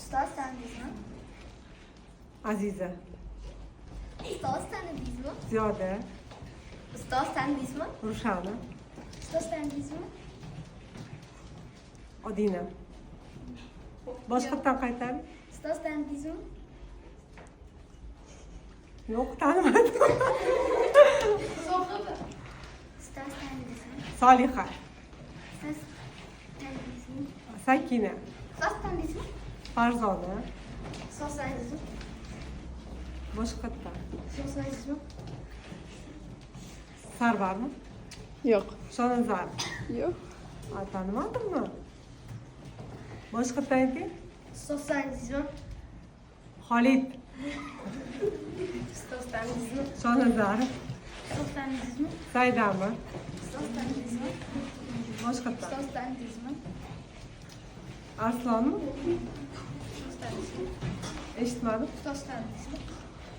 Ustoz tanidingizmi? Aziza. Ustoz tanidingizmi? Ziyoda. Ustoz tanidingizmi? Rushana. Ustoz tanidingizmi? Odina. Boshqatdan qaytadi? Ustoz tanidingizmi? Yo'q, tanimadim. Ustoz tanidingizmi? Soliha. Ustoz tanidingizmi? Sakina. Ustoz tanidingizmi? Farzona. Ustoz tanidingizmi? Boshqatdan. Ustoz tanidingizmi? Sarvarmi? Yo'q. Shonazar. Yo'q. Tanimadimmi? Boshqatdan ayting. Ustoz tanidingizmi? Xolid. Ustoz tanidingizmi? Shonazar. Ustoz tanidingizmi? Saidami? Ustoz tanidingizmi? Boshqatdan. Ustoz tanidingizmi? Arslonmi? Ustoz tanidingizmi? Eshitmadim. Ustoz tanidingizmi?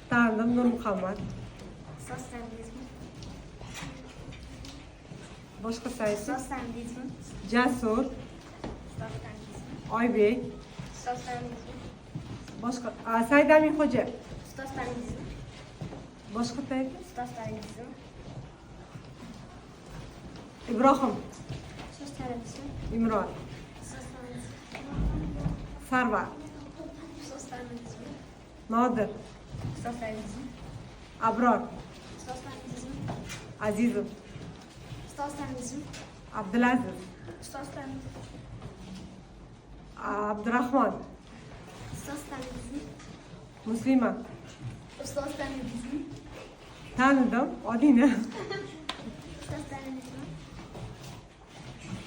Tanidim. Nurmuhammad. Ustoz tanidingizmi? Boshqatdan ayting. Ustoz tanidingizmi? Jasur. Ustoz tanidingizmi? Oybek. Ustoz tanidingizmi? Boshqa. Saidamin xo'ja. Ustoz tanidingizmi? Boshqatdan ayting. Ustoz tanidingizmi? Ibrohim. Ustoz tanidingizmi? Imron. Ustoz tanidingizmi? Sarvar. Ustoz tanidingizmi? Nodir. Ustoz tanidingizmi? Abror. Ustoz tanidingizmi? Azizov. Ustoz tanidingizmi? Abdulaziz. Ustoz tanidingizmi? Abdurahmon. Ustoz tanidingizmi? Muslima. Ustoz tanidingizmi? Tanidim. Odina. Ustoz tanidingizmi?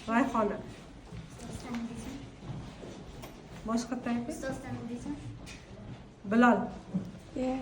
Rayhona. Ustoz tanidingizmi? Boshqatdan ayting. Ustoz tanidingizmi? Bilal. Yeah.